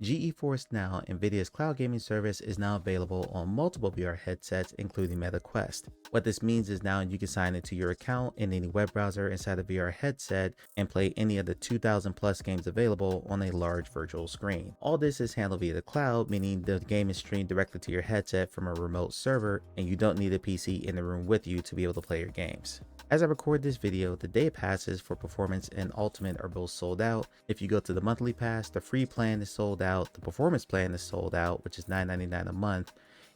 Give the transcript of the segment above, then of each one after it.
GeForce NOW, nVidia's cloud gaming service, is now available on multiple VR headsets, including Meta Quest. What this means is now you can sign into your account in any web browser inside a VR headset and play any of the 2,000 plus games available on a large virtual screen. All this is handled via the cloud, meaning the game is streamed directly to your headset from a remote server, and you don't need a PC in the room with you to be able to play your games. As I record this video, the day passes for Performance and Ultimate are both sold out. If you go to the monthly pass, the free plan is sold out, the Performance plan is sold out, which is $9.99 a month,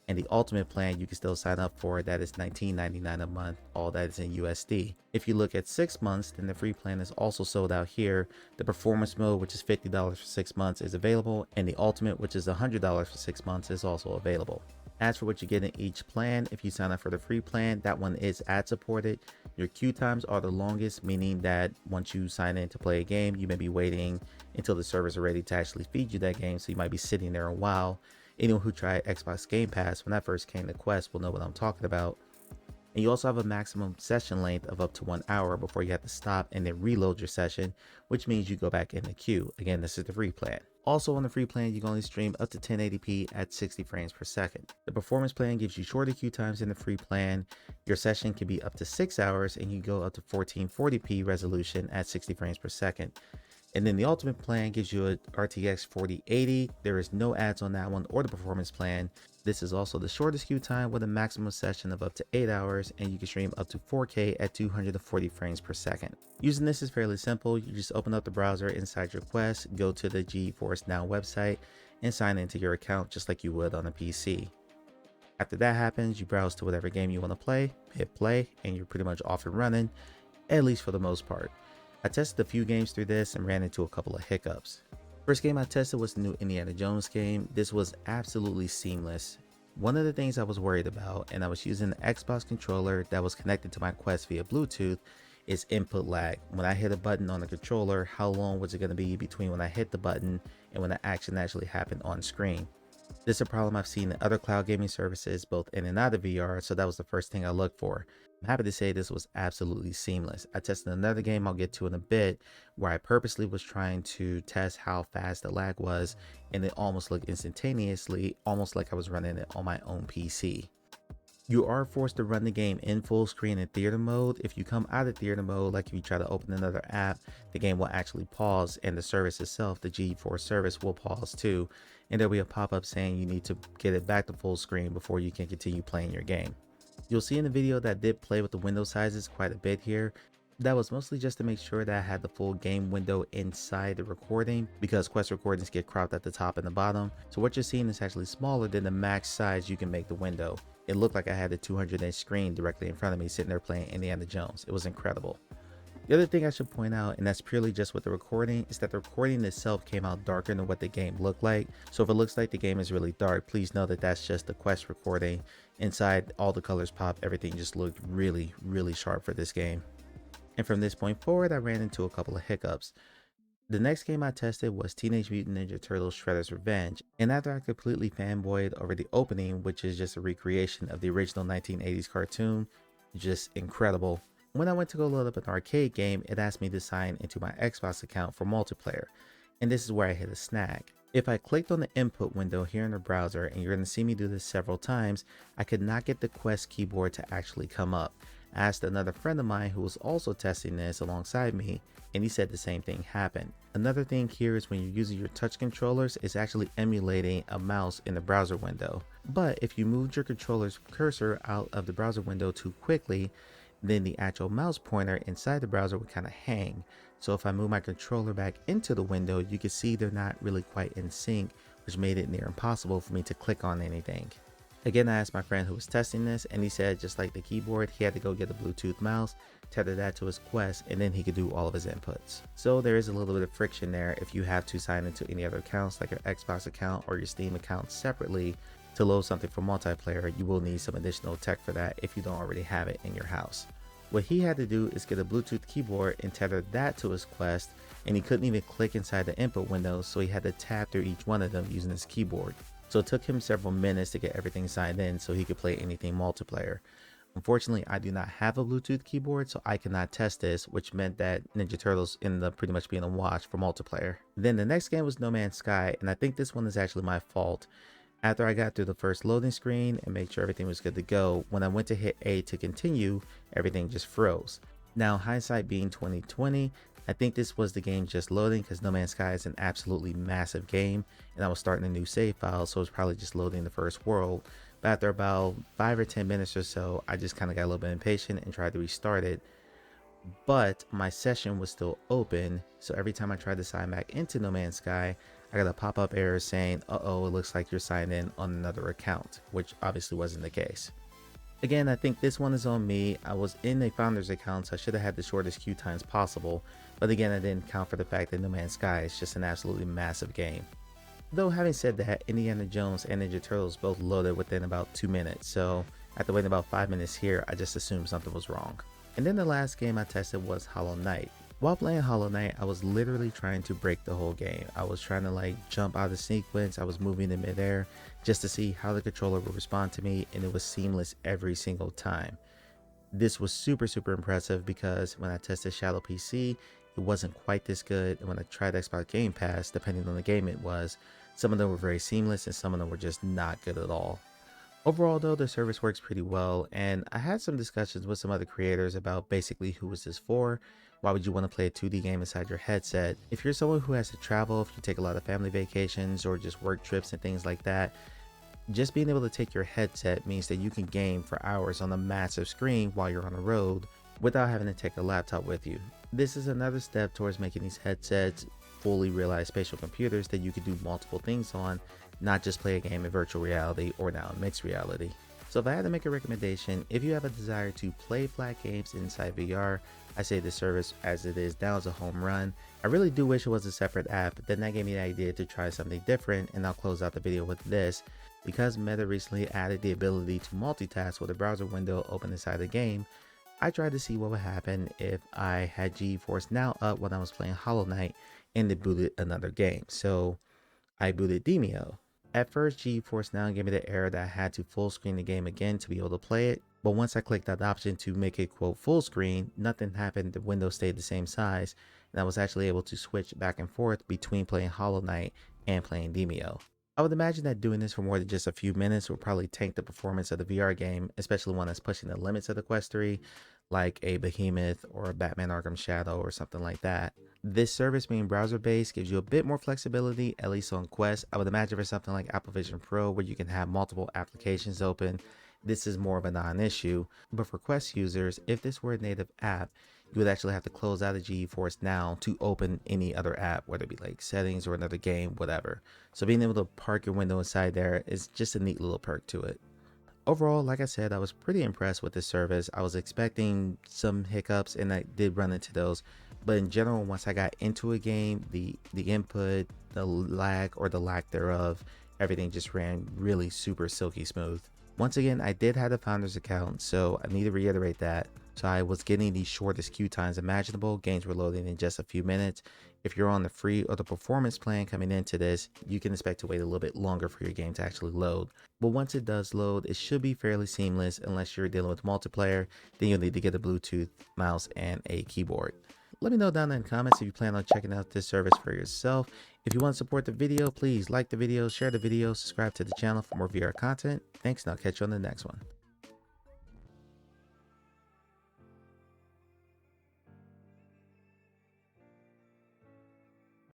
and the Ultimate plan you can still sign up for, that is $19.99 a month, all that is in USD. If you look at 6 months, then the free plan is also sold out here. The Performance mode, which is $50 for 6 months, is available, and the Ultimate, which is $100 for 6 months, is also available. As for what you get in each plan, if you sign up for the free plan, that one is ad supported. Your queue times are the longest, meaning that once you sign in to play a game, you may be waiting until the servers are ready to actually feed you that game, so you might be sitting there a while. Anyone who tried Xbox Game Pass when that first came to Quest will know what I'm talking about. And you also have a maximum session length of up to 1 hour before you have to stop and then reload your session, which means you go back in the queue. Again, this is the free plan. Also on the free plan, you can only stream up to 1080p at 60 frames per second. The Performance plan gives you shorter queue times in the free plan. Your session can be up to 6 hours and you go up to 1440p resolution at 60 frames per second. And then the Ultimate plan gives you a RTX 4080. There is no ads on that one or the Performance plan. This is also the shortest queue time with a maximum session of up to 8 hours, and you can stream up to 4K at 240 frames per second. Using this is fairly simple. You just open up the browser inside your Quest, go to the GeForce NOW website, and sign into your account just like you would on a PC. After that happens, you browse to whatever game you want to play, hit play, and you're pretty much off and running, at least for the most part. I tested a few games through this and ran into a couple of hiccups. First game I tested was the new Indiana Jones game. This was absolutely seamless. One of the things I was worried about, and I was using the Xbox controller that was connected to my Quest via Bluetooth, is input lag. When I hit a button on the controller, how long was it going to be between when I hit the button and when the action actually happened on screen? This is a problem I've seen in other cloud gaming services, both in and out of VR, so that was the first thing I looked for. I'm happy to say this was absolutely seamless. I tested another game I'll get to in a bit, where I purposely was trying to test how fast the lag was, and it almost looked instantaneously, almost like I was running it on my own PC. You are forced to run the game in full screen in theater mode. If you come out of theater mode, like if you try to open another app, the game will actually pause, and the service itself, the GeForce service, will pause too. And there'll be a pop-up saying you need to get it back to full screen before you can continue playing your game. You'll see in the video that I did play with the window sizes quite a bit here. That was mostly just to make sure that I had the full game window inside the recording, because Quest recordings get cropped at the top and the bottom. So what you're seeing is actually smaller than the max size you can make the window. It looked like I had a 200-inch screen directly in front of me sitting there playing Indiana Jones. It was incredible. The other thing I should point out, and that's purely just with the recording, is that the recording itself came out darker than what the game looked like. So if it looks like the game is really dark, please know that that's just the Quest recording. Inside, all the colors pop, everything just looked really, really sharp for this game. And from this point forward, I ran into a couple of hiccups. The next game I tested was Teenage Mutant Ninja Turtles Shredder's Revenge, and after I completely fanboyed over the opening, which is just a recreation of the original 1980s cartoon, just incredible. When I went to go load up an arcade game, it asked me to sign into my Xbox account for multiplayer, and this is where I hit a snag. If I clicked on the input window here in the browser, and you're going to see me do this several times, I could not get the Quest keyboard to actually come up. I asked another friend of mine who was also testing this alongside me, and he said the same thing happened. Another thing here is when you're using your touch controllers, it's actually emulating a mouse in the browser window. But if you moved your controller's cursor out of the browser window too quickly, then the actual mouse pointer inside the browser would kind of hang. So if I move my controller back into the window, you can see they're not really quite in sync, which made it near impossible for me to click on anything. Again, I asked my friend who was testing this, and he said just like the keyboard, he had to go get a Bluetooth mouse, tether that to his Quest, and then he could do all of his inputs. So there is a little bit of friction there if you have to sign into any other accounts like your Xbox account or your Steam account separately to load something for multiplayer. You will need some additional tech for that if you don't already have it in your house. What he had to do is get a Bluetooth keyboard and tether that to his Quest, and he couldn't even click inside the input window, so he had to tap through each one of them using his keyboard. So it took him several minutes to get everything signed in so he could play anything multiplayer. Unfortunately, I do not have a Bluetooth keyboard, so I cannot test this, which meant that Ninja Turtles ended up pretty much being a wash for multiplayer. Then the next game was No Man's Sky, and I think this one is actually my fault. After I got through the first loading screen and made sure everything was good to go, when I went to hit A to continue, everything just froze. Now, hindsight being 2020, I think this was the game just loading because No Man's Sky is an absolutely massive game, and I was starting a new save file, so it was probably just loading the first world. But after about 5 or 10 minutes or so, I just kind of got a little bit impatient and tried to restart it. But my session was still open, so every time I tried to sign back into No Man's Sky, I got a pop-up error saying, uh-oh, it looks like you're signed in on another account, which obviously wasn't the case. Again, I think this one is on me. I was in a founder's account, so I should have had the shortest queue times possible. But again, I didn't count for the fact that No Man's Sky is just an absolutely massive game. Though having said that, Indiana Jones and Ninja Turtles both loaded within about 2 minutes, so after waiting about 5 minutes here, I just assumed something was wrong. And then the last game I tested was Hollow Knight. While playing Hollow Knight, I was literally trying to break the whole game. I was trying to like jump out of sequence, I was moving in midair just to see how the controller would respond to me, and it was seamless every single time. This was super impressive because when I tested Shadow PC, it wasn't quite this good, and when I tried Xbox Game Pass, depending on the game it was, some of them were very seamless and some of them were just not good at all. Overall though, the service works pretty well, and I had some discussions with some other creators about basically who is this for. Why would you want to play a 2D game inside your headset? If you're someone who has to travel, if you take a lot of family vacations or just work trips and things like that, just being able to take your headset means that you can game for hours on a massive screen while you're on the road without having to take a laptop with you. This is another step towards making these headsets fully realized spatial computers that you can do multiple things on, not just play a game in virtual reality or now in mixed reality. So if I had to make a recommendation, if you have a desire to play flat games inside VR, I say this service as it is now is a home run. I really do wish it was a separate app, but then that gave me the idea to try something different, and I'll close out the video with this. Because Meta recently added the ability to multitask with a browser window open inside the game, I tried to see what would happen if I had GeForce NOW up when I was playing Hollow Knight and it booted another game. So I booted Demio. At first, GeForce Now gave me the error that I had to full screen the game again to be able to play it, but once I clicked that option to make it quote full screen, nothing happened, the window stayed the same size, and I was actually able to switch back and forth between playing Hollow Knight and playing Demio. I would imagine that doing this for more than just a few minutes will probably tank the performance of the VR game, especially one that's pushing the limits of the Quest 3, like a Behemoth or a Batman Arkham Shadow or something like that. This service being browser-based gives you a bit more flexibility, at least on Quest. I would imagine for something like Apple Vision Pro where you can have multiple applications open, this is more of a non-issue. But for Quest users, if this were a native app, you would actually have to close out of GeForce Now to open any other app, whether it be like settings or another game, whatever. So being able to park your window inside there is just a neat little perk to it. Overall, like I said, I was pretty impressed with this service. I was expecting some hiccups and I did run into those. But in general, once I got into a game, the input, the lag or the lack thereof, everything just ran really super silky smooth. Once again, I did have the founder's account, so I need to reiterate that. So I was getting the shortest queue times imaginable. Games were loading in just a few minutes. If you're on the free or the performance plan coming into this, you can expect to wait a little bit longer for your game to actually load. But once it does load, it should be fairly seamless unless you're dealing with multiplayer. Then you'll need to get a Bluetooth mouse and a keyboard. Let me know down in the comments if you plan on checking out this service for yourself. If you want to support the video, please like the video, share the video, subscribe to the channel for more VR content. Thanks, and I'll catch you on the next one.